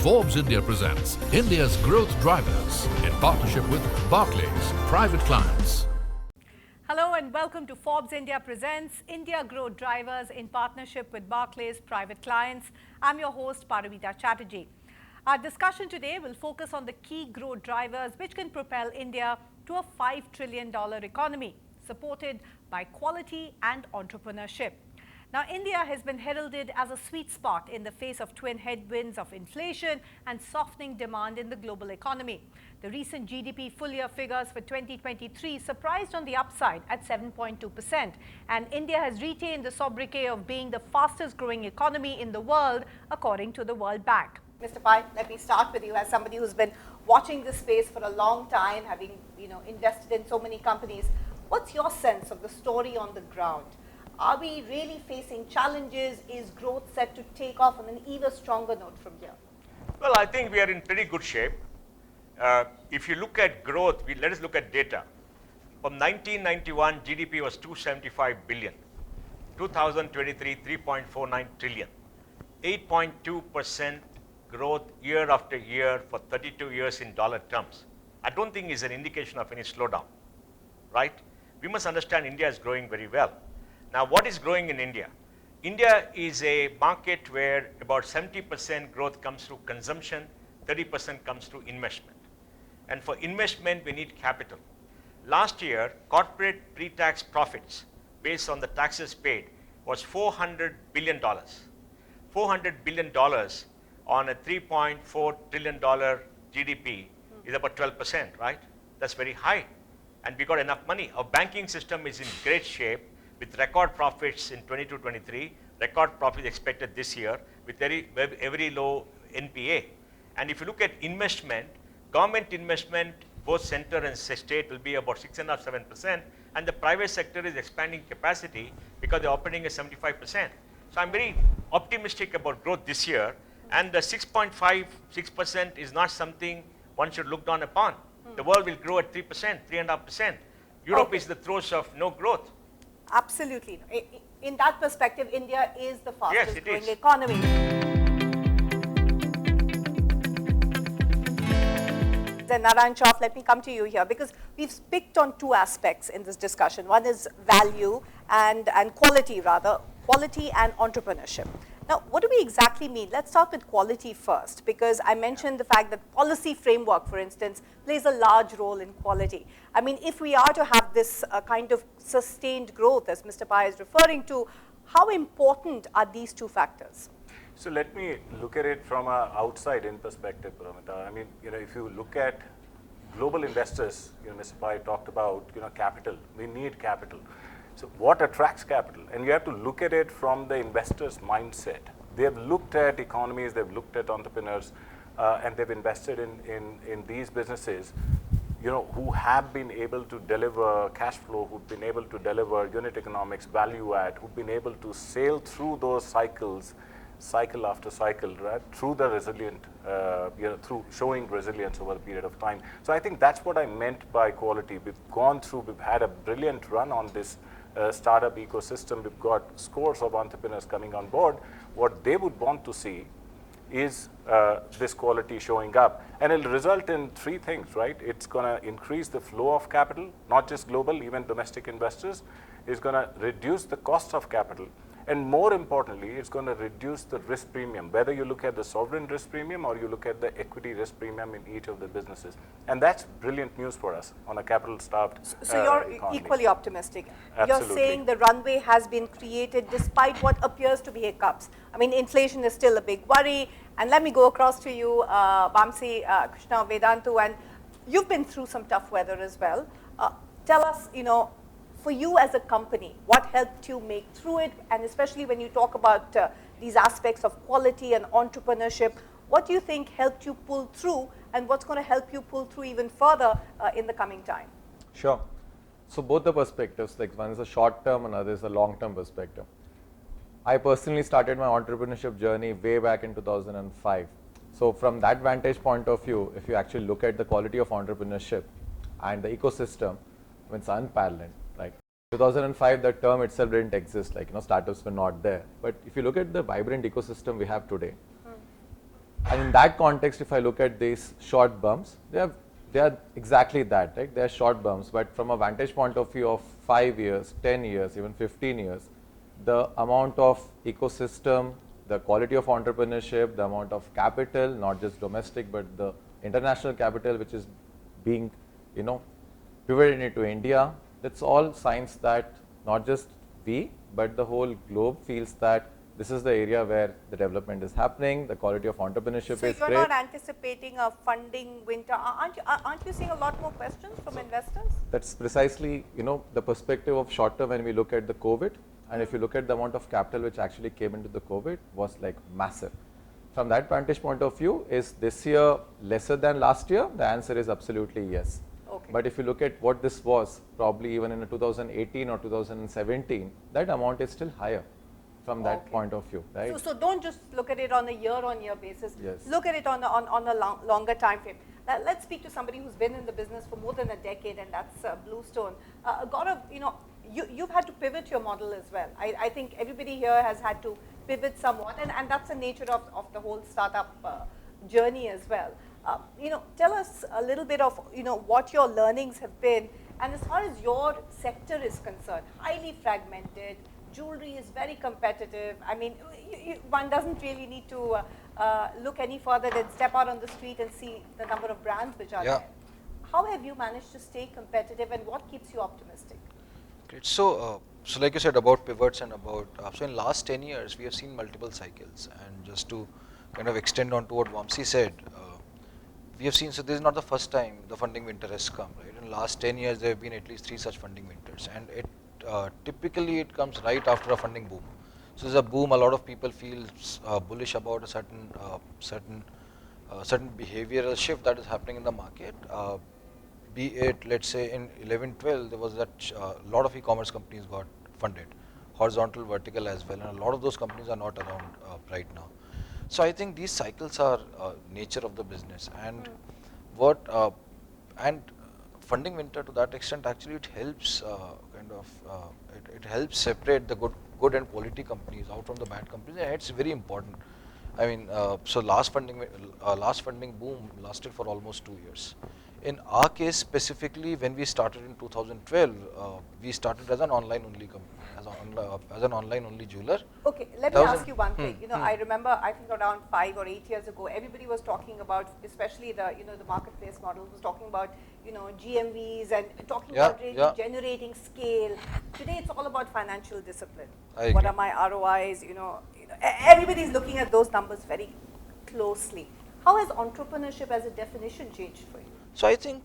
Forbes India presents India's Growth Drivers in partnership with Barclays Private Clients. Hello and welcome to Forbes India presents India Growth Drivers in partnership with Barclays Private Clients. I'm your host Paromita Chatterjee. Our discussion today will focus on the key growth drivers which can propel India to a $5 trillion economy, supported by quality and entrepreneurship. Now, India has been heralded as a sweet spot in the face of twin headwinds of inflation and softening demand in the global economy. The recent GDP full-year figures for 2023 surprised on the upside at 7.2%, and India has retained the sobriquet of being the fastest-growing economy in the world, according to the World Bank. Mr. Pai, let me start with you as somebody who's been watching this space for a long time, having invested in so many companies. What's your sense of the story on the ground? Are we really facing challenges? Is growth set to take off on an even stronger note from here? Well, I think we are in pretty good shape. If you look at growth, let us look at data. From 1991, GDP was 275 billion. 2023, 3.49 trillion. 8.2% growth year after year for 32 years in dollar terms. I don't think is an indication of any slowdown, right? We must understand India is growing very well. Now, what is growing in India? India is a market where about 70% growth comes through consumption, 30% comes through investment. And for investment, we need capital. Last year, corporate pre-tax profits based on the taxes paid was $400 billion. $400 billion on a $3.4 trillion GDP is about 12%, right? That's very high. And we got enough money. Our banking system is in great shape, with record profits in 22-23, record profits expected this year with very low NPA. And if you look at investment, government investment, both center and state, will be about 6.5–7%, and the private sector is expanding capacity because they're operating at 75%. So I'm very optimistic about growth this year, and the 6.56% is not something one should look down upon. The world will grow at 3%, 3.5%. Europe is the throes of no growth. Absolutely. In that perspective, India is the fastest growing is. economy. Then Naryana Shroff, let me come to you here, because we've picked on two aspects in this discussion. One is value and quality, rather, quality and entrepreneurship. Now, what do we exactly mean? Let's start with quality first, because I mentioned the fact that policy framework, for instance, plays a large role in quality. I mean, if we are to have this kind of sustained growth, as Mr. Pai is referring to, how important are these two factors? So let me look at it from an outside-in perspective, Paromita. I mean, if you look at global investors, Mr. Pai talked about, capital. We need capital. So what attracts capital? And you have to look at it from the investor's mindset. They have looked at economies, they've looked at entrepreneurs, and they've invested in these businesses, who have been able to deliver cash flow, who've been able to deliver unit economics, value add, who've been able to sail through those cycles, cycle after cycle, right, through the resilient, through showing resilience over a period of time. So I think that's what I meant by quality. We've had a brilliant run on this startup ecosystem. We've got scores of entrepreneurs coming on board. What they would want to see is this quality showing up. And it'll result in three things, right? It's going to increase the flow of capital, not just global, even domestic investors. It's going to reduce the cost of capital. And more importantly, it's going to reduce the risk premium, whether you look at the sovereign risk premium or you look at the equity risk premium in each of the businesses. And that's brilliant news for us on a capital-starved So you're economy. equally optimistic. Absolutely. You're saying the runway has been created despite what appears to be hiccups. I mean, inflation is still a big worry. And let me go across to you, Vamsi Krishna, Vedantu, and you've been through some tough weather as well. Tell us, for you as a company, what helped you make through it? And especially when you talk about these aspects of quality and entrepreneurship, what do you think helped you pull through, and what's going to help you pull through even further in the coming time? Sure. So both the perspectives, like one is a short-term and other is a long-term perspective. I personally started my entrepreneurship journey way back in 2005. So from that vantage point of view, if you actually look at the quality of entrepreneurship and the ecosystem, it's unparalleled. Like 2005, the term itself didn't exist. Like startups were not there. But if you look at the vibrant ecosystem we have today, And in that context, if I look at these short bumps, they are exactly that, right? They are short bumps, but from a vantage point of view of 5 years, 10 years, even 15 years, the amount of ecosystem, the quality of entrepreneurship, the amount of capital, not just domestic, but the international capital which is being, pivoted into India, that's all signs that not just we, but the whole globe feels that this is the area where the development is happening, the quality of entrepreneurship is So great. you're not anticipating a funding winter. Aren't you seeing a lot more questions from investors? That's precisely, the perspective of short term when we look at the COVID. And if you look at the amount of capital which actually came into the COVID was like massive. From that vantage point of view, is this year lesser than last year? The answer is absolutely yes. Okay. But if you look at what this was, probably even in 2018 or 2017, that amount is still higher from that point of view, right? So don't just look at it on a year-on-year basis. Yes. Look at it on a longer time frame. Let's speak to somebody who's been in the business for more than a decade, and that's Bluestone. Gaurav, you've had to pivot your model as well. I think everybody here has had to pivot somewhat, and that's the nature of the whole startup journey as well. Tell us a little bit of what your learnings have been, and as far as your sector is concerned, highly fragmented. Jewelry is very competitive. I mean, one doesn't really need to look any further than step out on the street and see the number of brands which are there. How have you managed to stay competitive, and what keeps you optimistic? Great. So like you said about pivots and about, so in last 10 years, we have seen multiple cycles. And just to kind of extend on to what Vamsi said, we have seen, so this is not the first time the funding winter has come, right? In the last 10 years, there have been at least 3 such funding winters. And typically it comes right after a funding boom. So there's a boom, a lot of people feel bullish about a certain behavioral shift that is happening in the market. Be it, let's say in 11-12, there was that a lot of e-commerce companies got funded, horizontal, vertical as well, and a lot of those companies are not around right now. So I think these cycles are nature of the business, and and funding winter to that extent actually it helps it helps separate the good and quality companies out from the bad companies, and it's very important. I mean, so last funding boom lasted for almost 2 years. In our case specifically, when we started in 2012, we started as an online only company, as an online only jeweler. Okay, let me ask you one thing. I remember, I think around 5 or 8 years ago, everybody was talking about, especially the the marketplace model, was talking about GMVs and talking about really generating scale. Today, it's all about financial discipline. What are my ROIs? Everybody's looking at those numbers very closely. How has entrepreneurship as a definition changed for you? So I think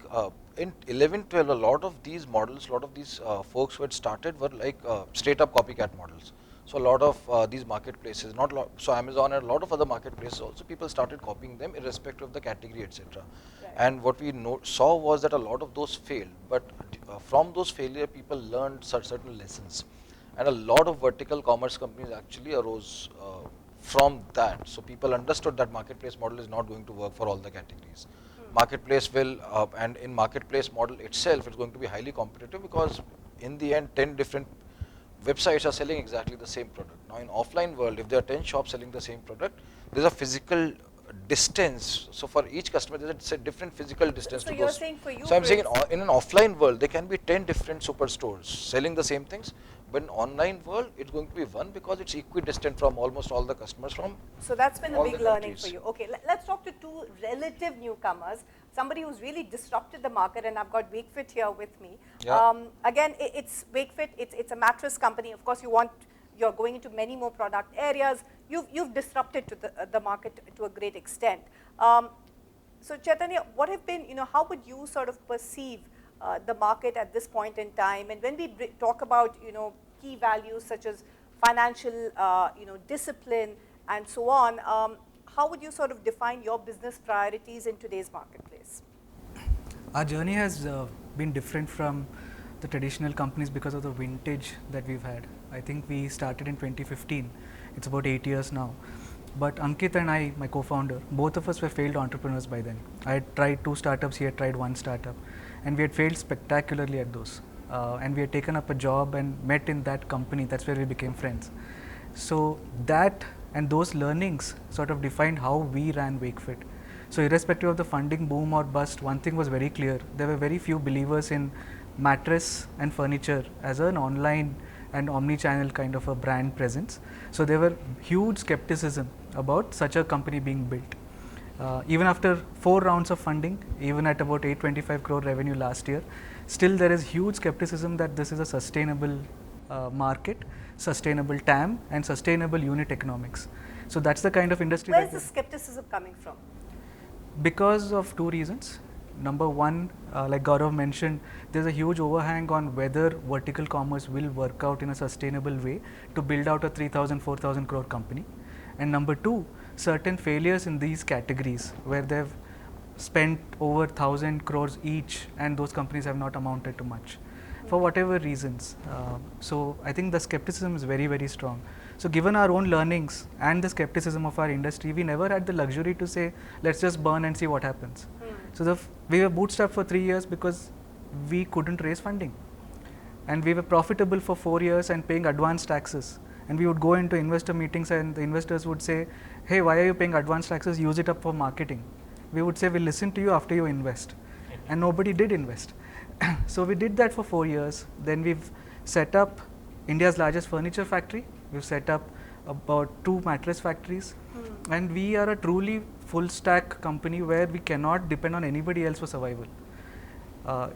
in 11-12, a lot of these models, a lot of these folks who had started were like straight up copycat models. So a lot of these marketplaces, so Amazon and a lot of other marketplaces also, people started copying them irrespective of the category, etc. Right. And what we saw was that a lot of those failed, but from those failure, people learned certain lessons. And a lot of vertical commerce companies actually arose from that. So people understood that marketplace model is not going to work for all the categories. Marketplace will, and in marketplace model itself, it's going to be highly competitive because in the end, 10 different websites are selling exactly the same product. Now in offline world, if there are 10 shops selling the same product, there's a physical distance. So for each customer, there's a different physical distance to you're those. saying for you, so I'm saying in an offline world, there can be 10 different superstores selling the same things. But in online world, it's going to be one because it's equidistant from almost all the customers from. So that's been a big learning countries. for you. Okay, let's talk to 2 relative newcomers. Somebody who's really disrupted the market, and I've got Wakefit here with me. Yeah. Again, it's Wakefit. It's a mattress company. Of course, you're going into many more product areas. You've disrupted to the market to a great extent. So Chaitanya, what have been, how would you sort of perceive the market at this point in time? And when we talk about, key values such as financial, discipline and so on, how would you sort of define your business priorities in today's marketplace? Our journey has been different from the traditional companies because of the vintage that we've had. I think we started in 2015. It's about 8 years now. But Ankit and I, my co-founder, both of us were failed entrepreneurs by then. I had tried 2 startups, he had tried 1 startup. And we had failed spectacularly at those. And we had taken up a job and met in that company. That's where we became friends. So that and those learnings sort of defined how we ran Wakefit. So irrespective of the funding boom or bust, one thing was very clear: there were very few believers in mattress and furniture as an online and omni-channel kind of a brand presence. So there were huge skepticism about such a company being built. Even after 4 rounds of funding, even at about 825 crore revenue last year, still there is huge skepticism that this is a sustainable market, sustainable TAM, and sustainable unit economics. So that's the kind of industry. Where is the skepticism coming from? Because of 2 reasons. Number one, like Gaurav mentioned, there's a huge overhang on whether vertical commerce will work out in a sustainable way to build out a 3,000, 4,000 crore company. And number two, certain failures in these categories where they've spent over 1,000 crores each and those companies have not amounted to much for whatever reasons. So I think the skepticism is very, very strong. So given our own learnings and the skepticism of our industry, we never had the luxury to say, let's just burn and see what happens. So we were bootstrapped for 3 years because we couldn't raise funding. And we were profitable for 4 years and paying advance taxes. And we would go into investor meetings and the investors would say, hey, why are you paying advance taxes? Use it up for marketing. We would say, we'll listen to you after you invest. And nobody did invest. So we did that for 4 years. Then we've set up India's largest furniture factory. We've set up about 2 mattress factories. And we are a truly full stack company where we cannot depend on anybody else for survival.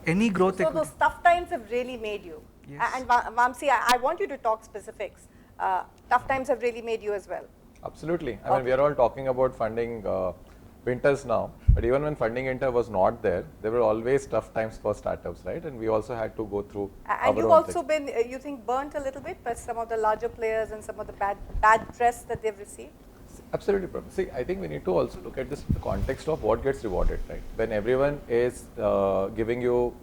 Any growth. So those tough times have really made you. Yes. And Vamsi, I want you to talk specifics. Tough times have really made you as well. Absolutely. I mean, we are all talking about funding winters now, but even when funding winter was not there, there were always tough times for startups, right? And we also had to go through. And you've also been, you think, burnt a little bit by some of the larger players and some of the bad press that they've received? Absolutely. See, I think we need to also look at this in the context of what gets rewarded, right? When everyone is giving you,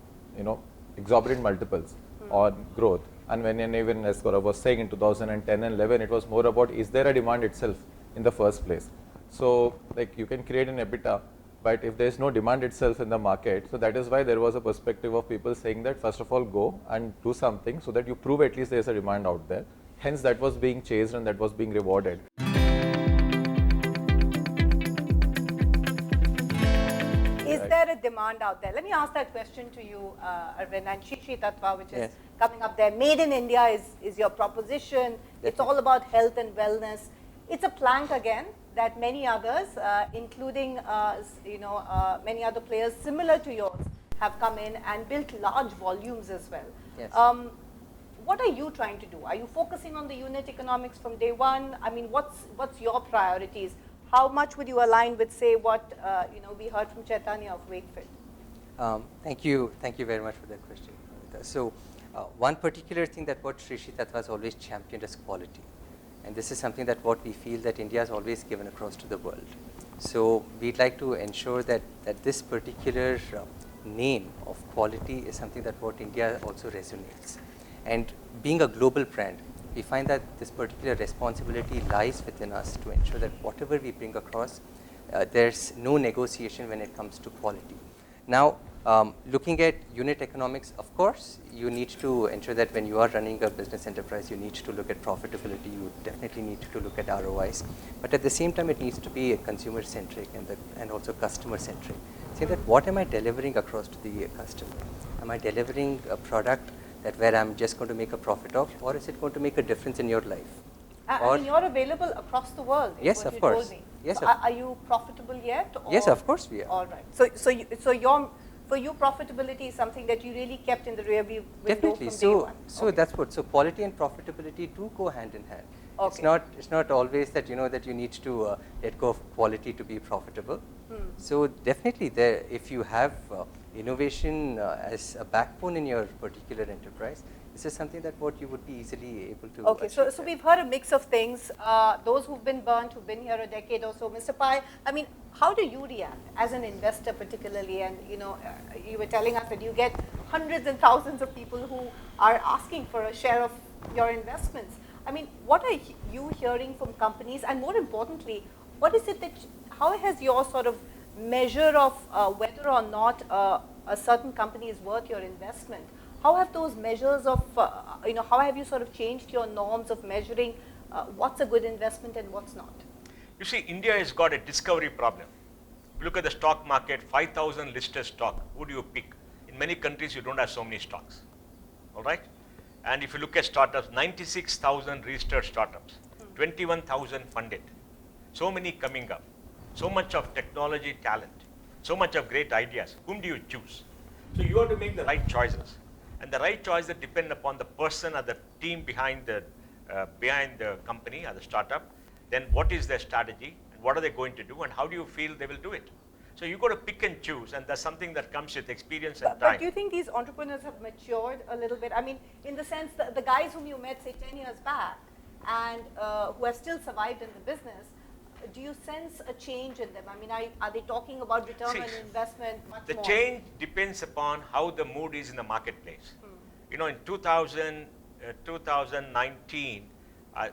exorbitant multiples on growth, and when even as Gaurav was saying in 2010 and 11, it was more about, is there a demand itself in the first place? So, like, you can create an EBITDA, but if there is no demand itself in the market, so that is why there was a perspective of people saying that first of all go and do something so that you prove at least there is a demand out there. Hence, that was being chased and that was being rewarded. Is there a demand out there? Let me ask that question to you, Arvind, and Sri Tattva, which is coming up there. Made in India is your proposition. It's all about health and wellness. It's a plank again that many others, including many other players similar to yours, have come in and built large volumes as well. Yes. What are you trying to do? Are you focusing on the unit economics from day one? I mean, what's your priorities? How much would you align with, say, what we heard from Chaitanya of Wakefit? Thank you very much for that question. So, one particular thing that what Sri Tattva has always championed is quality, and this is something that what we feel that India has always given across to the world. So, we'd like to ensure that this particular name of quality is something that what India also resonates. And being a global brand, we find that this particular responsibility lies within us to ensure that whatever we bring across, there's no negotiation when it comes to quality. Now, looking at unit economics, of course, you need to ensure that when you are running a business enterprise, you need to look at profitability, you definitely need to look at ROIs. But at the same time, it needs to be consumer-centric and also customer-centric. Say that what am I delivering across to the customer? Am I delivering a product that where I'm just going to make a profit of, or is it going to make a difference in your life? I mean, you're available across the world. Yes, of course. Told me. Yes, so are you profitable yet? Or? Yes, of course we are. All right. For you, profitability is something that you really kept in the rear view window from day one. So that's what. So quality and profitability do go hand in hand. Okay. It's not always that that you need to let go of quality to be profitable. So definitely, if you have innovation as a backbone in your particular enterprise, this is something that what you would be easily able to. Okay, so we've heard a mix of things. Those who've been burnt, who've been here a decade or so, Mr. Pai, I mean, how do you react as an investor particularly? And you were telling us that you get hundreds and thousands of people who are asking for a share of your investments. I mean, what are you hearing from companies? And more importantly, what is it that, how has your sort of measure of whether or not a certain company is worth your investment, how have those measures of, how have you sort of changed your norms of measuring what's a good investment and what's not? You see, India has got a discovery problem. Look at the stock market, 5,000 listed stock. Who do you pick? In many countries, you don't have so many stocks. All right? And if you look at startups, 96,000 registered startups, 21,000 funded. So many coming up. So much of technology talent. So much of great ideas. Whom do you choose? So you have to make the right choices. And the right choices depend upon the person or the team behind the company or the startup. Then what is their strategy? And what are they going to do? And how do you feel they will do it? So you got to pick and choose, and that's something that comes with experience and time. But do you think these entrepreneurs have matured a little bit? I mean, in the sense that the guys whom you met, say, 10 years back, and who have still survived in the business, do you sense a change in them? I mean, are they talking about return on investment much the more? change depends upon how the mood is in the marketplace. You know, in 2019,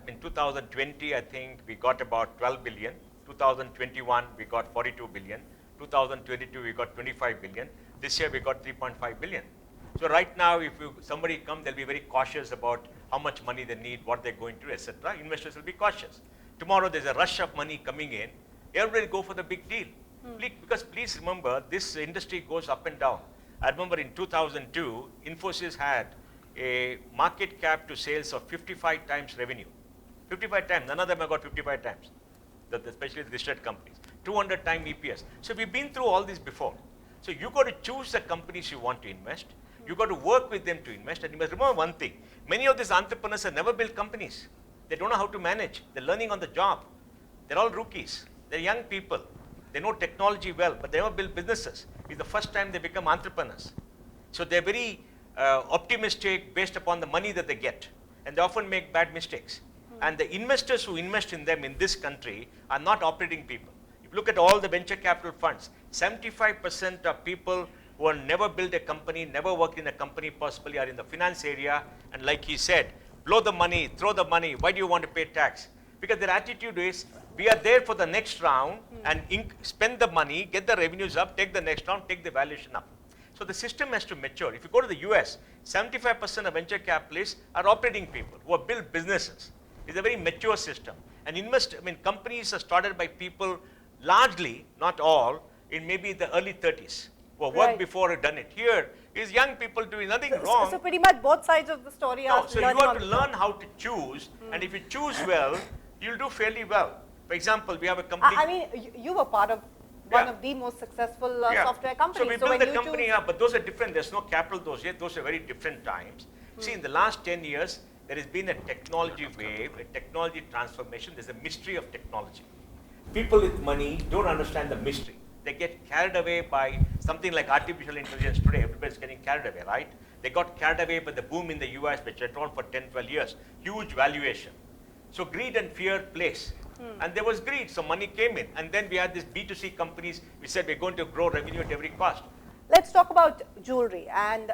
in 2020, I think we got about 12 billion. 2021, we got 42 billion. 2022, we got 25 billion. This year, we got 3.5 billion. So right now, if somebody comes, they'll be very cautious about how much money they need, what they're going to, etc. Investors will be cautious. Tomorrow, there's a rush of money coming in. Everybody will go for the big deal. Because please remember, this industry goes up and down. I remember in 2002, Infosys had a market cap to sales of 55 times revenue. 55 times. None of them have got 55 times, especially the listed companies. 200 times EPS. So we've been through all this before. So you got to choose the companies you want to invest. You got to work with them to invest. And you must remember one thing. Many of these entrepreneurs have never built companies. They don't know how to manage. They're learning on the job. They're all rookies. They're young people. They know technology well, but they never build businesses. It's the first time they become entrepreneurs. So they're very optimistic based upon the money that they get. And they often make bad mistakes. And the investors who invest in them in this country are not operating people. If you look at all the venture capital funds, 75% of people who have never built a company, never worked in a company possibly are in the finance area. And like he said, blow the money, throw the money, why do you want to pay tax? Because their attitude is, we are there for the next round and spend the money, get the revenues up, take the next round, take the valuation up. So the system has to mature. If you go to the US, 75% of venture capitalists are operating people who have built businesses. It's a very mature system. And companies are started by people largely, not all, in maybe the early 30s, who have worked before or done it. Here is young people doing nothing wrong. So pretty much both sides of the story are so you have to learn how to choose, and if you choose well, you'll do fairly well. For example, we have a company. I mean, you were part of one of the most successful software companies. So we built the company up, but those are different. There's no capital those yet. Those are very different times. See, in the last 10 years, there has been a technology wave, a technology transformation. There's a mystery of technology. People with money don't understand the mystery. They get carried away by something like artificial intelligence today. Everybody's getting carried away, right? They got carried away by the boom in the US, which went on for 10, 12 years. Huge valuation. So greed and fear plays. And there was greed, so money came in. And then we had these B2C companies. We said we're going to grow revenue at every cost. Let's talk about jewelry and,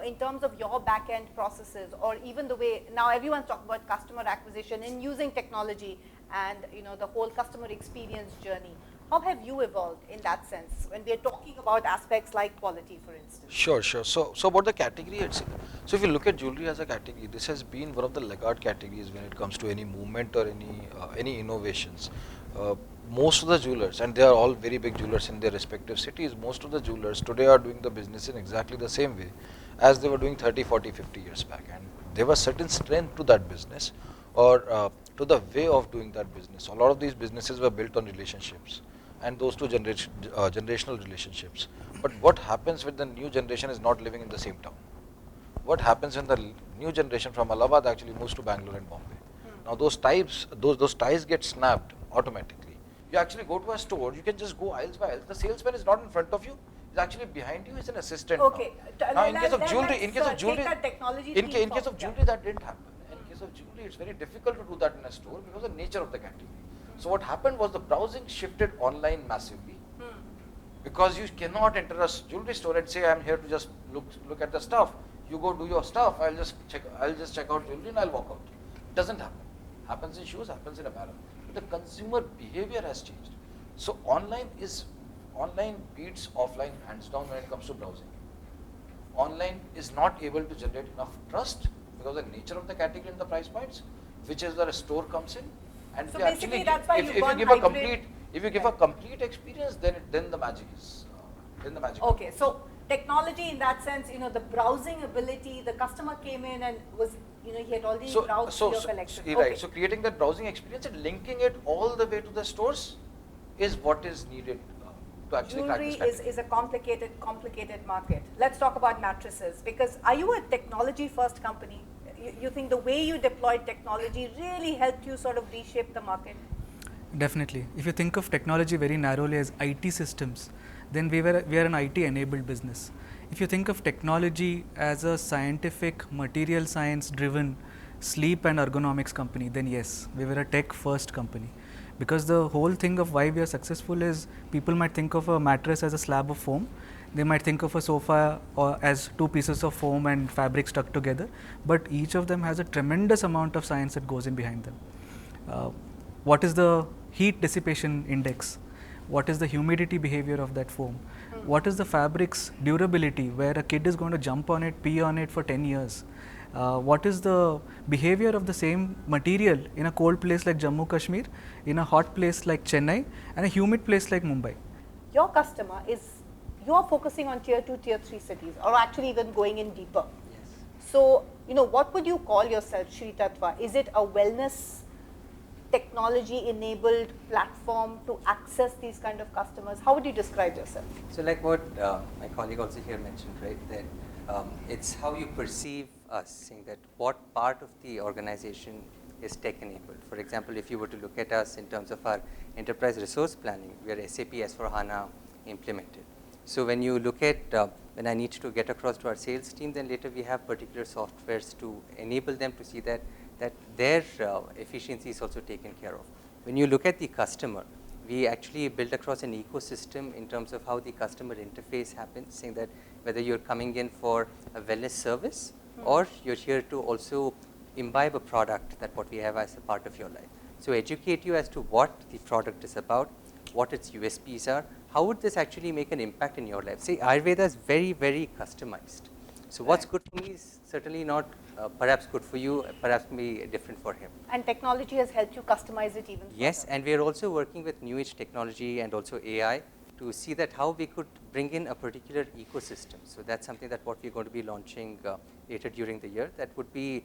in terms of your back-end processes, or even the way, now everyone's talking about customer acquisition and using technology and, the whole customer experience journey. How have you evolved in that sense when we're talking about aspects like quality, for instance? Sure. So about the category itself. So if you look at jewelry as a category, this has been one of the laggard categories when it comes to any movement or any innovations. Most of the jewelers, and they are all very big jewelers in their respective cities, most of the jewelers today are doing the business in exactly the same way as they were doing 30, 40, 50 years back. And there was certain strength to that business or to the way of doing that business. A lot of these businesses were built on relationships and those two generational relationships. But what happens when the new generation is not living in the same town? What happens when the new generation from Allahabad actually moves to Bangalore and Bombay? Now those ties get snapped automatically. You actually go to a store, you can just go aisles by aisles. The salesman is not in front of you, he's actually behind you, he's an assistant. Okay. Now in case of jewelry, that didn't happen. In case of jewelry, it's very difficult to do that in a store because of the nature of the category. So what happened was the browsing shifted online massively because you cannot enter a jewelry store and say, I'm here to just look at the stuff. You go do your stuff, I'll just check out jewelry and I'll walk out. It doesn't happen. Happens in shoes, happens in apparel. The consumer behavior has changed. So online beats offline hands down when it comes to browsing. Online is not able to generate enough trust because of the nature of the category and the price points. which is where a store comes in. And So we actually basically that's why if you've you gone give a hybrid. give a complete experience, then the magic is Okay, so technology in that sense, the browsing ability, the customer came in and was, he had already browsed your collection. Right. Okay. So creating that browsing experience and linking it all the way to the stores is what is needed to actually crack Jewelry this is a complicated market. Let's talk about mattresses, because are you a technology first company? You think the way you deployed technology really helped you sort of reshape the market? Definitely. If you think of technology very narrowly as IT systems, then we are an IT enabled business. If you think of technology as a scientific, material science driven sleep and ergonomics company, then yes, we were a tech first company. Because the whole thing of why we are successful is people might think of a mattress as a slab of foam. They might think of a sofa as two pieces of foam and fabric stuck together, but each of them has a tremendous amount of science that goes in behind them. What is the heat dissipation index? What is the humidity behavior of that foam? What is the fabric's durability, where a kid is going to jump on it, pee on it for 10 years? What is the behavior of the same material in a cold place like Jammu Kashmir, in a hot place like Chennai, and a humid place like Mumbai? Your customer is, you're focusing on tier 2, tier 3 cities, or actually even going in deeper. Yes. So, what would you call yourself, Sri Tattva? Is it a wellness technology enabled platform to access these kind of customers? How would you describe yourself? So like what my colleague also here mentioned, right, that it's how you perceive us, saying that what part of the organization is tech enabled. For example, if you were to look at us in terms of our enterprise resource planning, we are SAP S/4HANA implemented. So when you look at, when I need to get across to our sales team, then later we have particular softwares to enable them to see that their efficiency is also taken care of. When you look at the customer, we actually build across an ecosystem in terms of how the customer interface happens, saying that whether you're coming in for a wellness service or you're here to also imbibe a product that what we have as a part of your life. So educate you as to what the product is about, what its USPs are, how would this actually make an impact in your life. See, Ayurveda is very, very customized. So what's good for me is certainly not perhaps good for you, perhaps may be different for him. And technology has helped you customize it even further. Yes, and we are also working with new age technology and also AI to see that how we could bring in a particular ecosystem. So that's something that what we're going to be launching later during the year, that would be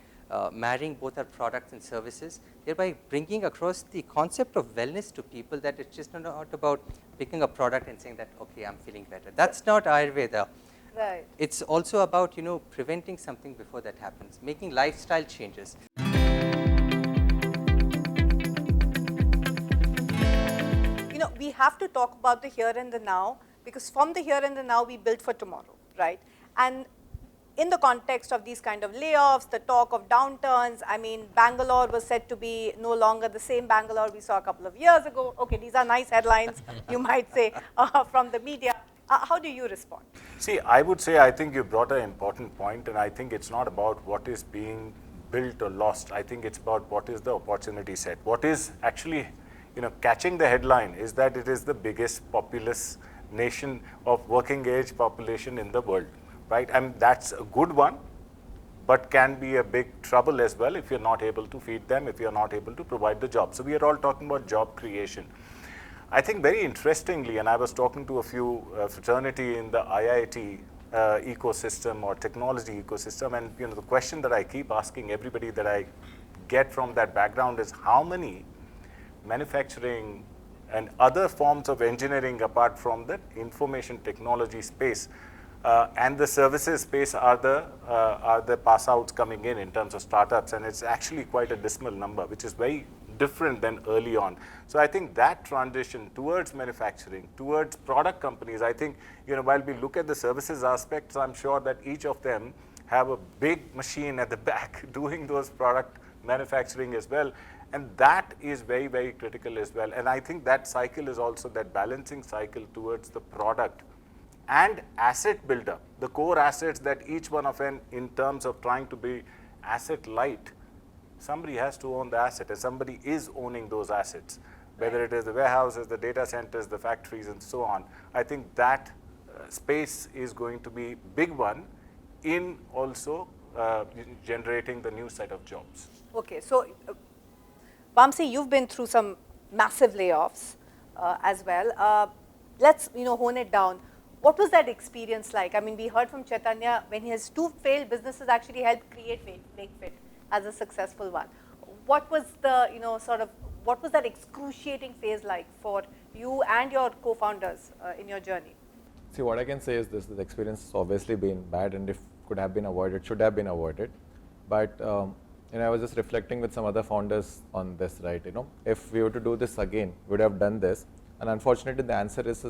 marrying both our products and services, thereby bringing across the concept of wellness to people, that it's just not about picking a product and saying that, okay, I'm feeling better. That's not Ayurveda. Right. It's also about, preventing something before that happens, making lifestyle changes. We have to talk about the here and the now, because from the here and the now we build for tomorrow, right? And in the context of these kind of layoffs, the talk of downturns, I mean, Bangalore was said to be no longer the same Bangalore we saw a couple of years ago. Okay, these are nice headlines, you might say, from the media. How do you respond? See, I would say, I think you brought an important point, and I think it's not about what is being built or lost. I think it's about what is the opportunity set. What is actually, catching the headline is that it is the biggest populous nation of working age population in the world, right? And that's a good one, but can be a big trouble as well if you're not able to feed them, if you're not able to provide the job. So we are all talking about job creation. I think very interestingly, and I was talking to a few fraternity in the IIT ecosystem or technology ecosystem, and the question that I keep asking everybody that I get from that background is, how many manufacturing and other forms of engineering apart from the information technology space and the services space are the pass outs coming in terms of startups? And it's actually quite a dismal number, which is very different than early on. So I think that transition towards manufacturing, towards product companies, I think, while we look at the services aspects, I'm sure that each of them have a big machine at the back doing those product manufacturing as well. And that is very, very critical as well. And I think that cycle is also that balancing cycle towards the product and asset buildup, the core assets that each one of them, in terms of trying to be asset light, somebody has to own the asset, and somebody is owning those assets, whether it is the warehouses, the data centers, the factories, and so on. I think that space is going to be big one in also generating the new set of jobs. Okay, so Vamsi, you've been through some massive layoffs as well. Let's hone it down. What was that experience like? I mean, we heard from Chaitanya when his 2 failed businesses actually helped create Wakefit as a successful one. What was the what was that excruciating phase like for you and your co-founders in your journey? See, what I can say is this: the experience has obviously been bad, and if could have been avoided, should have been avoided. But I was just reflecting with some other founders on this, right? If we were to do this again, we would have done this. And unfortunately, the answer is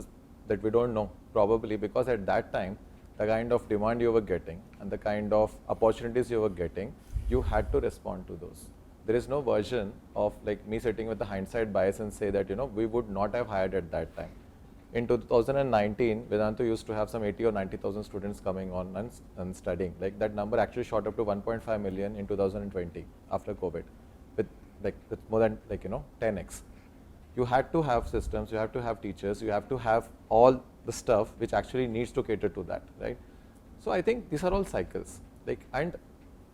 that we don't know, probably because at that time, the kind of demand you were getting and the kind of opportunities you were getting, you had to respond to those. There is no version of like me sitting with the hindsight bias and say that, we would not have hired at that time. In 2019, Vedantu used to have some 80 or 90,000 students coming on and studying. Like that number actually shot up to 1.5 million in 2020 after COVID, with more than 10x. You had to have systems, you have to have teachers, you have to have all the stuff which actually needs to cater to that, right? So I think these are all cycles. And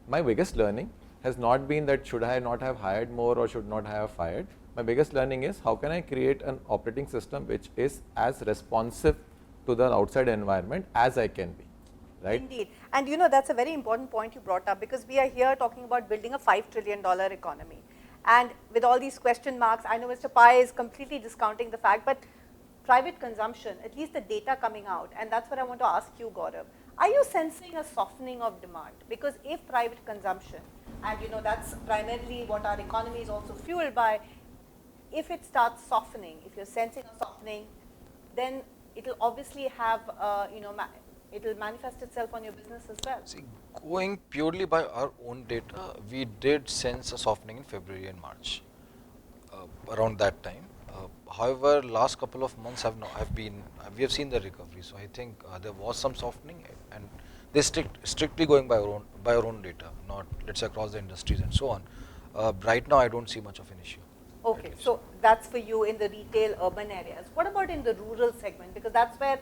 my biggest learning has not been that should I not have hired more or should not have fired. My biggest learning is how can I create an operating system which is as responsive to the outside environment as I can be, right? Indeed. And that's a very important point you brought up, because we are here talking about building a $5 trillion economy. And with all these question marks, I know Mr. Pai is completely discounting the fact, but private consumption, at least the data coming out, and that's what I want to ask you, Gaurav. Are you sensing a softening of demand? Because if private consumption, and that's primarily what our economy is also fueled by, if it starts softening, if you're sensing a softening, then it will obviously have, it will manifest itself on your business as well. See, going purely by our own data, we did sense a softening in February and March, around that time. However, last couple of months we have seen the recovery. So I think there was some softening, and they strictly going by our own data, not let's say across the industries and so on. Right now, I don't see much of an issue. Okay, so that's for you in the retail urban areas. What about in the rural segment? Because that's where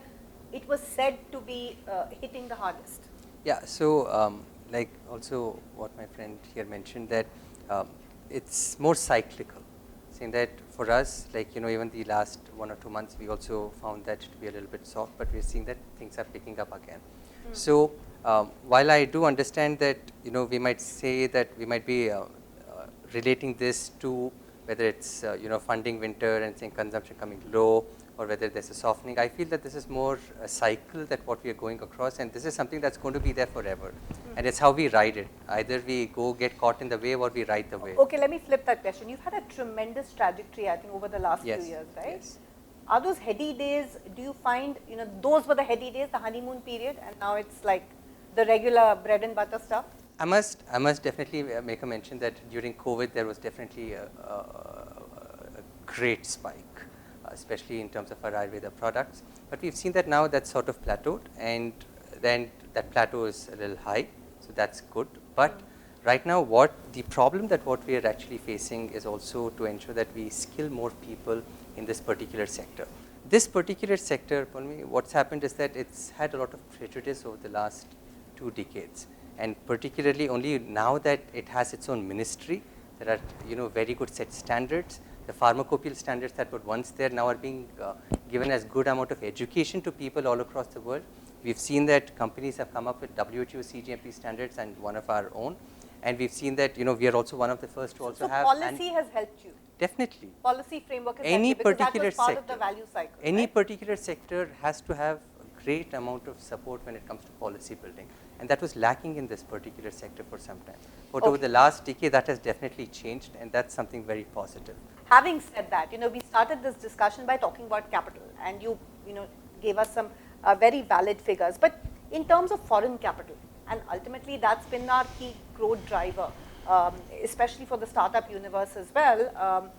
it was said to be hitting the hardest. Yeah, so like also what my friend here mentioned, that it's more cyclical. Saying that for us, like even the last 1 or 2 months, we also found that to be a little bit soft, but we're seeing that things are picking up again. So while I do understand that we might say that we might be relating this to whether it's funding winter and saying consumption coming low, or whether there's a softening, I feel that this is more a cycle that what we are going across, and this is something that's going to be there forever. And it's how we ride it. Either we go get caught in the wave or we ride the wave. Okay, let me flip that question. You've had a tremendous trajectory, I think, over the last few years, right? Yes. Are those heady days, do you find, those were the heady days, the honeymoon period, and now it's like the regular bread and butter stuff? I must definitely make a mention that during COVID, there was definitely a great spike, especially in terms of our Ayurveda products. But we've seen that now that's sort of plateaued, and then that plateau is a little high, so that's good. But right now, what we are actually facing is also to ensure that we skill more people in this particular sector. This particular sector, for me, what's happened is that it's had a lot of prejudice over the last 2 decades. And particularly only now that it has its own ministry, there are very good set standards. The pharmacopoeial standards that were once there now are being given as good amount of education to people all across the world. We've seen that companies have come up with WHO CGMP standards and one of our own. And we've seen that we are also one of the first to also have. So policy has helped you? Definitely. Policy framework has Any helped you, because particular that was part sector, of the value cycle. Any right? particular sector has to have a great amount of support when it comes to policy building. And that was lacking in this particular sector for some time. But over the last decade, that has definitely changed, and that's something very positive. Having said that, we started this discussion by talking about capital, and you gave us some very valid figures. But in terms of foreign capital, and ultimately that's been our key growth driver, especially for the startup universe as well.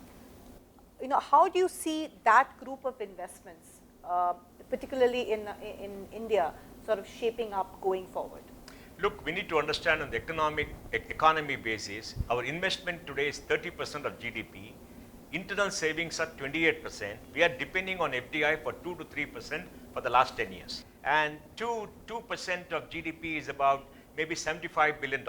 How do you see that group of investments, particularly in India, sort of shaping up going forward? Look, we need to understand on the economy basis, our investment today is 30% of GDP. Internal savings are 28%. We are depending on FDI for 2 to 3% for the last 10 years. And 2% of GDP is about maybe $75 billion.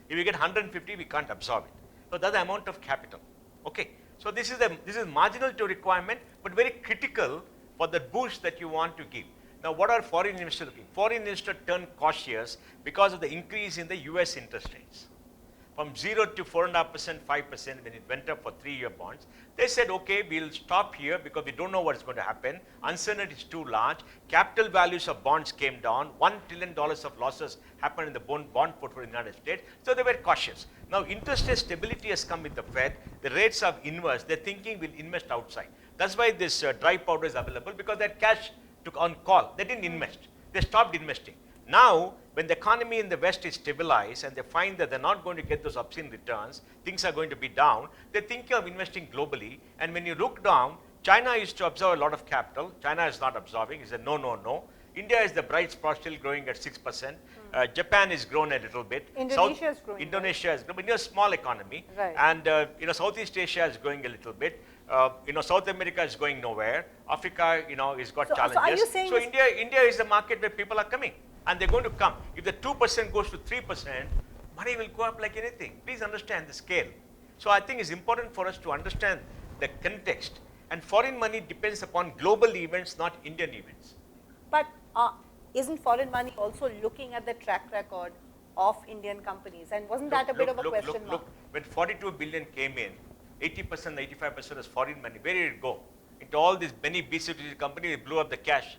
If you get 150, we can't absorb it. So that's the amount of capital. Okay. So this is marginal to requirement, but very critical for the boost that you want to give. Now, what are foreign investors looking? Foreign investors turned cautious because of the increase in the US interest rates. From 0 to 4.5%, 5% when it went up for 3-year bonds. They said, okay, we'll stop here because we don't know what's going to happen. Uncertainty is too large. Capital values of bonds came down. $1 trillion of losses happened in the bond portfolio in the United States. So they were cautious. Now, interest rate stability has come with the Fed. The rates are inverse. They're thinking we'll invest outside. That's why this dry powder is available, because their cash took on call. They didn't invest. They stopped investing. Now, when the economy in the West is stabilized and they find that they're not going to get those obscene returns, things are going to be down, they're thinking of investing globally. And when you look down, China used to absorb a lot of capital. China is not absorbing. It's a no, no, no. India is the bright spot, still growing at 6%. Japan is grown a little bit. Indonesia is growing. Indonesia is growing. India is a small economy. Right. And Southeast Asia is growing a little bit. South America is going nowhere. Africa, has got challenges. So are you saying India is the market where people are coming. And they're going to come. If the 2% goes to 3%, money will go up like anything. Please understand the scale. So I think it's important for us to understand the context. And foreign money depends upon global events, not Indian events. But isn't foreign money also looking at the track record of Indian companies? And wasn't that a bit of a question mark? Look, when 42 billion came in, 80%, 85% was foreign money. Where did it go? Into all these many BCG companies, they blew up the cash.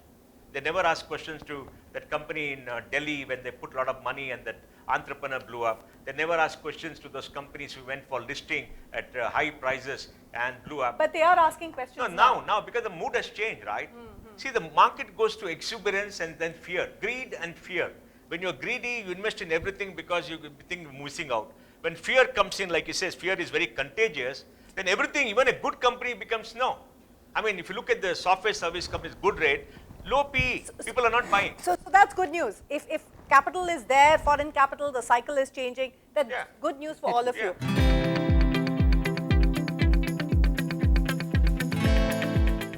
They never asked questions to that company in Delhi when they put a lot of money and that entrepreneur blew up. They never asked questions to those companies who went for listing at high prices and blew up. But they are asking questions now because the mood has changed, right? See, the market goes to exuberance and then fear, greed and fear. When you're greedy, you invest in everything because you think you're missing out. When fear comes in, like he says, fear is very contagious, then everything, even a good company becomes no. I mean, if you look at the software service companies, good rate, low PE, people are not buying. So that's good news. If capital is there, foreign capital, the cycle is changing, that's good news for all of you.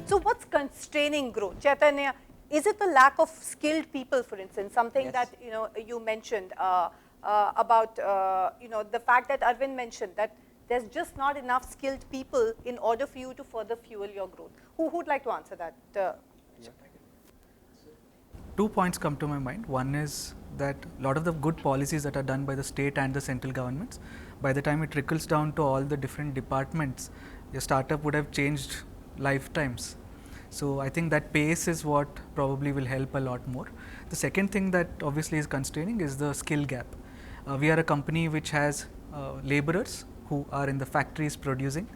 So what's constraining growth? Chaitanya, is it the lack of skilled people, for instance, something that you mentioned about the fact that Arvind mentioned that there's just not enough skilled people in order for you to further fuel your growth. Who would like to answer that? 2 points come to my mind. One is that a lot of the good policies that are done by the state and the central governments, by the time it trickles down to all the different departments, your startup would have changed lifetimes. So I think that pace is what probably will help a lot more. The second thing that obviously is constraining is the skill gap. We are a company which has laborers who are in the factories producing.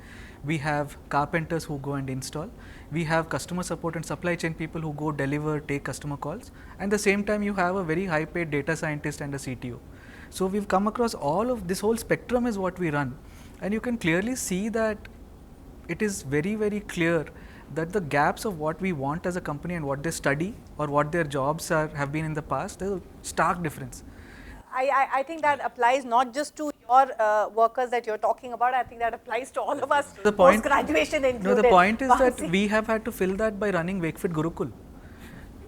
We have carpenters who go and install. We have customer support and supply chain people who go deliver, take customer calls. And at the same time, you have a very high paid data scientist and a CTO. So we've come across all of this whole spectrum is what we run. And you can clearly see that it is very, very clear that the gaps of what we want as a company and what they study or what their jobs have been in the past, there's a stark difference. I think that applies not just to your workers that you're talking about. I think that applies to all of us, post-graduation included. No, the point is that we have had to fill that by running Wakefit Gurukul.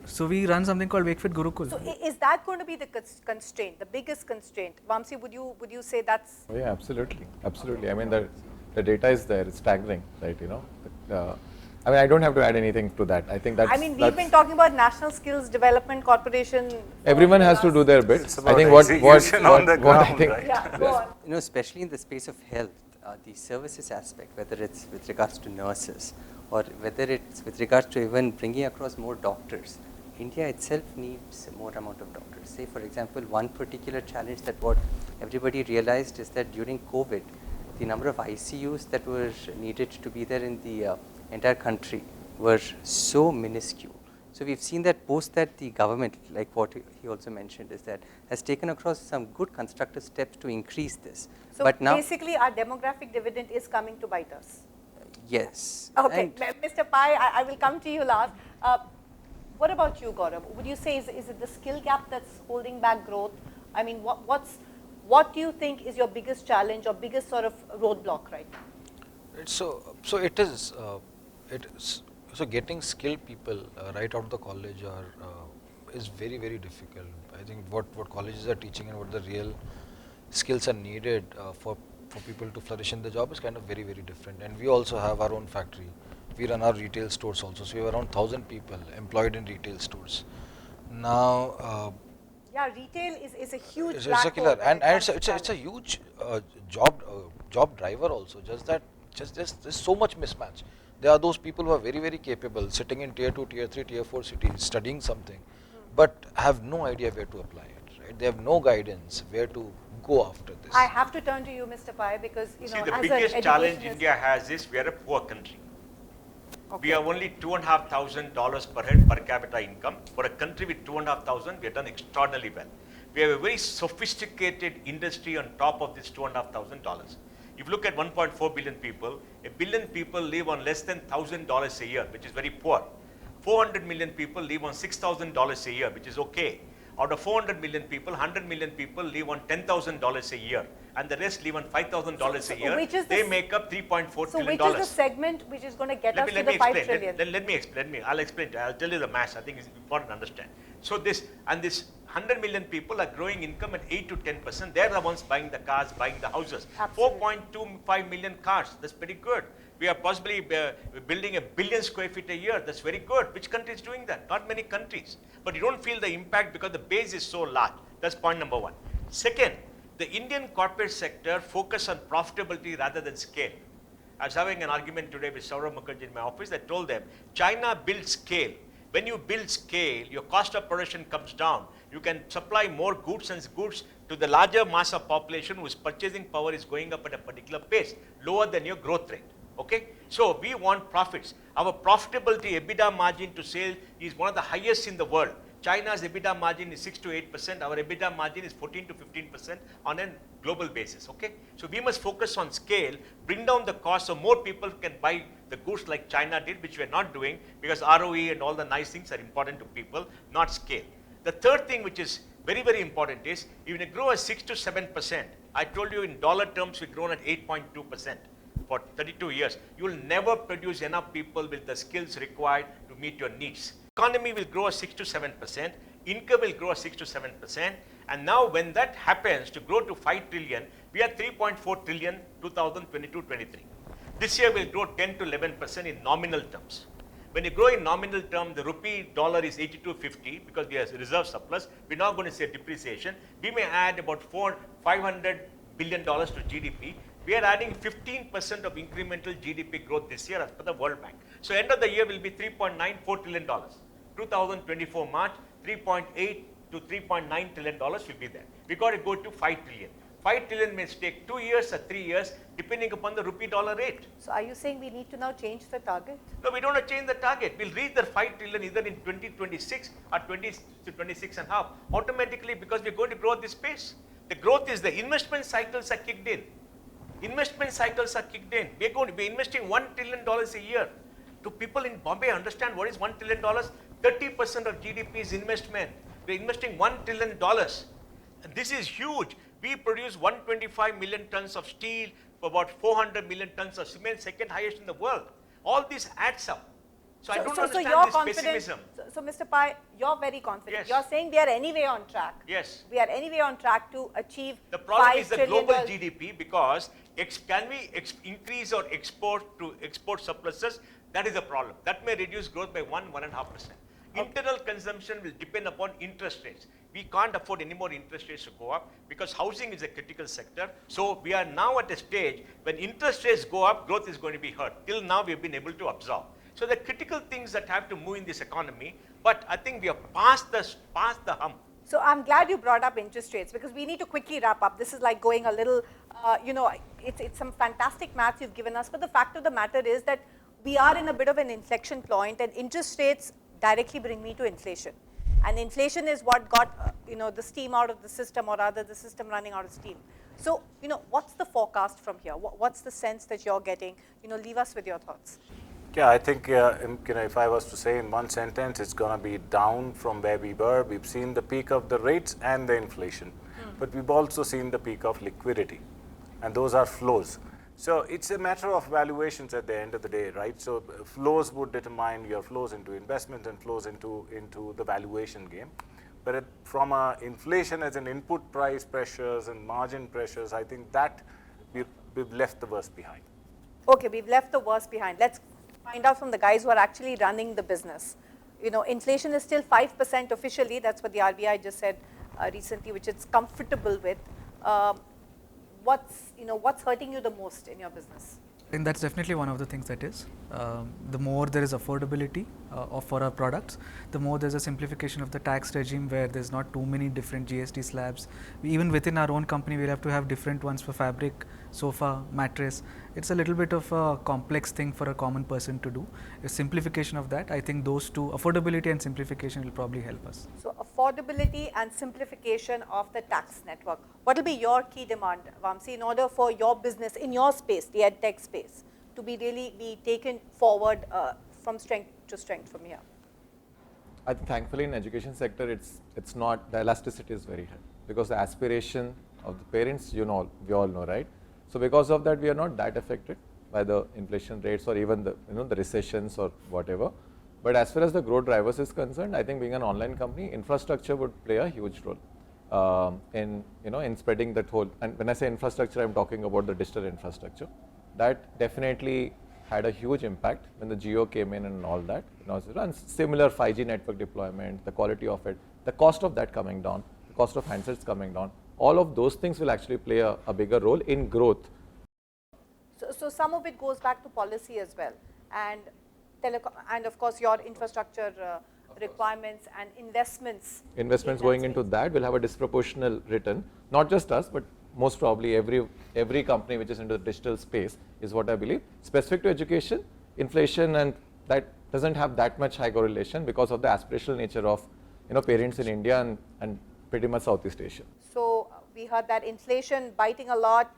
So we run something called Wakefit Gurukul. So is that going to be the constraint, the biggest constraint? Vamsi, would you say that's? Oh yeah, absolutely. I mean, the data is there. It's staggering, right? I mean, I don't have to add anything to that. I think that's. I mean, we've been talking about National Skills Development Corporation. Everyone has to do their bit. I think what on the ground, I think, right? Yeah, go on. Especially in the space of health, the services aspect, whether it's with regards to nurses or whether it's with regards to even bringing across more doctors, India itself needs more amount of doctors. Say, for example, one particular challenge that what everybody realized is that during COVID, the number of ICUs that were needed to be there in the entire country were so minuscule. So we've seen that post that the government, like what he also mentioned, is that has taken across some good constructive steps to increase this. So but now, basically our demographic dividend is coming to bite us. yes. Okay, Mr. Pai, I will come to you last. What about you, Gaurav? Would you say is it the skill gap that's holding back growth? I mean, what do you think is your biggest challenge or biggest sort of roadblock right now? So it is. So getting skilled people right out of the college is very, very difficult. I think what colleges are teaching and what the real skills are needed for people to flourish in the job is kind of very, very different. And we also have our own factory. We run our retail stores also. So we have around 1,000 people employed in retail stores. Now, yeah, retail is a huge it's black a killer, hole when and it comes to it's a talent. huge job driver also. Just there's so much mismatch. There are those people who are very, very capable, sitting in tier 2, tier 3, tier 4 cities, studying something, but have no idea where to apply it. Right? They have no guidance where to go after this. I have to turn to you, Mr. Pai, because See, as the an biggest challenge educationist- India has is we are a poor country. Okay. We have only $2,500 per head per capita income. For a country with $2,500, we have done extraordinarily well. We have a very sophisticated industry on top of this $2,500. If you look at 1.4 billion people, a billion people live on less than $1,000 a year, which is very poor. 400 million people live on $6,000 a year, which is okay. Out of 400 million people, 100 million people live on $10,000 a year, and the rest live on $5,000 a year. which is They the- make up $3.4 So trillion. which is the segment which is going to get us to the 5 trillion? Let me explain. I'll explain. I'll tell you the math. I think it's important to understand. So this 100 million people are growing income at 8 to 10%. They're the ones buying the cars, buying the houses. Absolutely. 4.25 million cars. That's pretty good. We are possibly building 1 billion square feet a year. That's very good. Which country is doing that? Not many countries. But you don't feel the impact because the base is so large. That's point number one. Second, the Indian corporate sector focus on profitability rather than scale. I was having an argument today with Saurav Mukherjee in my office. I told them, China builds scale. When you build scale, your cost of production comes down. You can supply more goods and goods to the larger mass of population whose purchasing power is going up at a particular pace, lower than your growth rate. Okay? So we want profits. Our profitability, EBITDA margin to sales is one of the highest in the world. China's EBITDA margin is 6 to 8%. Our EBITDA margin is 14 to 15% on a global basis. Okay? So we must focus on scale, bring down the cost so more people can buy the goods like China did, which we are not doing because ROE and all the nice things are important to people, not scale. The third thing which is very, very important is even if you grow at 6 to 7%, I told you in dollar terms we've grown at 8.2%. For 32 years, you will never produce enough people with the skills required to meet your needs. Economy will grow at 6 to 7%, income will grow at 6 to 7%, and now when that happens to grow to 5 trillion, we are 3.4 trillion 2022-23. This year will grow 10 to 11% in nominal terms. When you grow in nominal terms, the rupee dollar is 82.50 because we have reserve surplus. We're not going to see a depreciation. We may add about $500 billion to GDP. We are adding 15% of incremental GDP growth this year as per the World Bank. So end of the year will be $3.94 trillion. 2024 March, 3.8 to 3.9 trillion dollars will be there. We got to go to 5 trillion. 5 trillion may take 2 years or 3 years depending upon the rupee dollar rate. So are you saying we need to now change the target? No, we don't have to change the target. We'll reach the 5 trillion either in 2026 or 20 to 26 and a half automatically because we're going to grow at this pace. The growth is the investment cycles are kicked in. Investment cycles are kicked in. We're going to be investing $1 trillion a year. Do people in Bombay understand what is $1 trillion? 30% of GDP is investment. We're investing $1 trillion. And this is huge. We produce 125 million tons of steel, about 400 million tons of cement, second highest in the world. All this adds up. So I don't understand you're this confident, pessimism. So Mr. Pai, you're very confident. Yes. You're saying we are anyway on track. Yes. We are anyway on track to achieve The problem $5 is the trillion global GDP because can we increase or export to export surpluses? That is a problem. That may reduce growth by 1.5%. Internal consumption will depend upon interest rates. We can't afford any more interest rates to go up because housing is a critical sector. So we are now at a stage when interest rates go up, growth is going to be hurt. Till now we have been able to absorb. So the critical things that have to move in this economy, but I think we are past the hump. So I'm glad you brought up interest rates because we need to quickly wrap up. This is like going a little, it's some fantastic maths you've given us, but the fact of the matter is that we are in a bit of an inflection point and interest rates directly bring me to inflation. And inflation is what got, the steam out of the system or rather the system running out of steam. So, what's the forecast from here? What's the sense that you're getting? Leave us with your thoughts. Yeah, I think if I was to say in one sentence, it's going to be down from where we were. We've seen the peak of the rates and the inflation, but we've also seen the peak of liquidity, and those are flows. So it's a matter of valuations at the end of the day, right? So flows would determine your flows into investment and flows into the valuation game. But from inflation as an input price pressures and margin pressures, I think that we've left the worst behind. Okay, we've left the worst behind. Let's find out from the guys who are actually running the business. You know, inflation is still 5% officially. That's what the RBI just said recently, which it's comfortable with. What's hurting you the most in your business? I think that's definitely one of the things that is. The more there is affordability for our products, the more there's a simplification of the tax regime where there's not too many different GST slabs. Even within our own company, we'll have to have different ones for fabric, sofa, mattress. It's a little bit of a complex thing for a common person to do. A simplification of that, I think those two, affordability and simplification, will probably help us. So affordability and simplification of the tax network. What will be your key demand, Vamsi, in order for your business in your space, the edtech space, to be taken forward from strength to strength from here? I think thankfully in education sector, it's not, the elasticity is very high because the aspiration of the parents, we all know, right? So because of that, we are not that affected by the inflation rates or even the the recessions or whatever. But as far as the growth drivers is concerned, I think being an online company, infrastructure would play a huge role in spreading that whole. And when I say infrastructure, I'm talking about the digital infrastructure. That definitely had a huge impact when the Geo came in and all that. And similar 5G network deployment, the quality of it, the cost of that coming down, the cost of handsets coming down. All of those things will actually play a bigger role in growth. So some of it goes back to policy as well, and of course your infrastructure requirements and investments. Investments going into that will have a disproportional return. Not just us, but most probably every company which is into the digital space is what I believe. Specific to education, inflation and that doesn't have that much high correlation because of the aspirational nature of parents in India and pretty much Southeast Asia. So we heard that inflation biting a lot,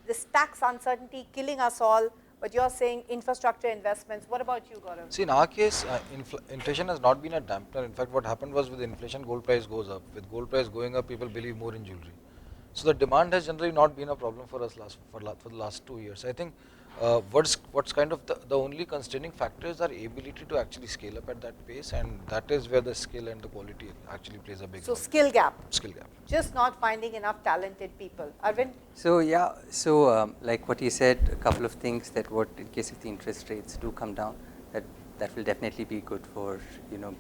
this tax uncertainty killing us all, but you're saying infrastructure investments. What about you, Gaurav? See, in our case, inflation has not been a dampener. In fact, what happened was with inflation, gold price goes up. With gold price going up, people believe more in jewelry. So the demand has generally not been a problem for us for the last 2 years. I think what's kind of the only constraining factor is our ability to actually scale up at that pace, and that is where the skill and the quality actually plays a big role. So skill gap. Skill gap. Just not finding enough talented people. Arvind? So yeah, like what you said, a couple of things that in case if the interest rates do come down, that will definitely be good for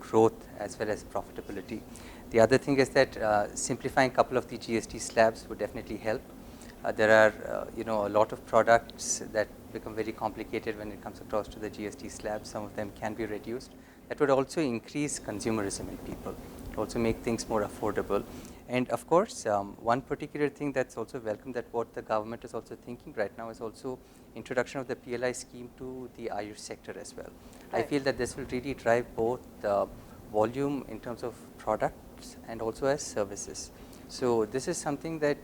growth as well as profitability. The other thing is that simplifying a couple of the GST slabs would definitely help. There are a lot of products that become very complicated when it comes across to the GST slab. Some of them can be reduced. That would also increase consumerism in people, also make things more affordable. And of course, one particular thing that's also welcome, that what the government is also thinking right now, is also introduction of the PLI scheme to the Ayush sector as well. Right. I feel that this will really drive both volume in terms of products and also as services. So this is something that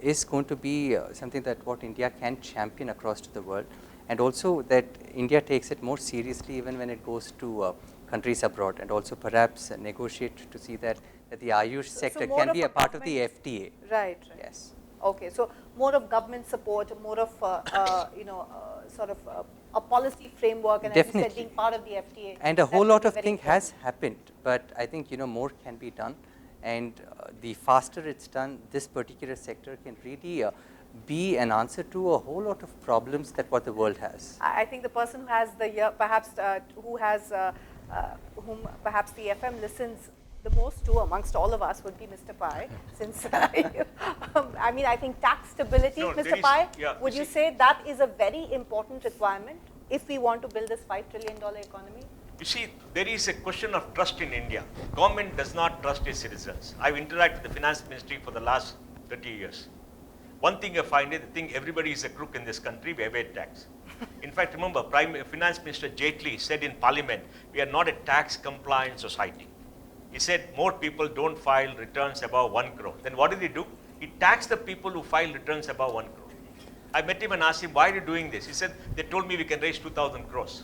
is going to be something that what India can champion across to the world, and also that India takes it more seriously even when it goes to countries abroad, and also perhaps negotiate to see that the Ayush sector can be a part of the FTA. Right. Yes. Okay, so more of government support, more of sort of a policy framework, and as you said, being part of the FTA. And a whole lot of things has happened, but I think more can be done, and the faster it's done, this particular sector can really be an answer to a whole lot of problems that what the world has. I think the person who has whom perhaps the FM listens the most to amongst all of us would be Mr. Pai, since I mean, I think tax stability, Mr. Pai, would you say that is a very important requirement if we want to build this $5 trillion economy? You see, there is a question of trust in India. Government does not trust its citizens. I've interacted with the finance ministry for the last 30 years. One thing I find is, I think everybody is a crook in this country, we evade tax. In fact, remember, Finance Minister Jaitley said in Parliament, we are not a tax compliant society. He said more people don't file returns above 1 crore. Then what did he do? He taxed the people who file returns above 1 crore. I met him and asked him, why are you doing this? He said, they told me we can raise 2,000 crores.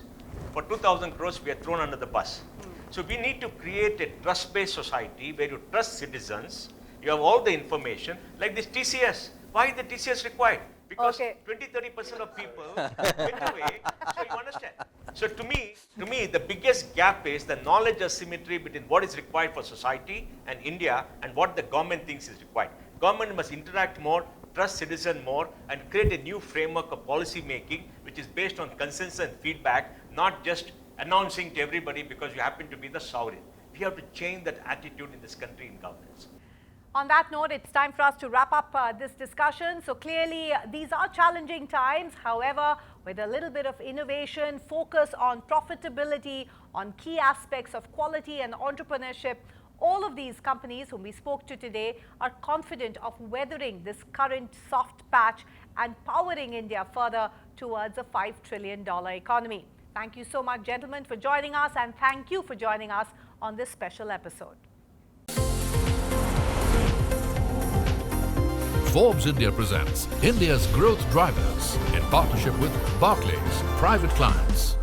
For 2,000 crores, we are thrown under the bus. So we need to create a trust-based society where you trust citizens, you have all the information, like this TCS. Why is the TCS required? because Okay. 20-30% of people went away. So you understand. So to me, the biggest gap is the knowledge asymmetry between what is required for society and India and what the government thinks is required. Government must interact more, trust citizen more, and create a new framework of policy making which is based on consensus and feedback, not just announcing to everybody because you happen to be the sovereign. We have to change that attitude in this country in governance. On that note, it's time for us to wrap up this discussion. So clearly, these are challenging times. However, with a little bit of innovation, focus on profitability, on key aspects of quality and entrepreneurship, all of these companies whom we spoke to today are confident of weathering this current soft patch and powering India further towards a $5 trillion economy. Thank you so much, gentlemen, for joining us, and thank you for joining us on this special episode. Forbes India presents India's growth drivers in partnership with Barclays Private Clients.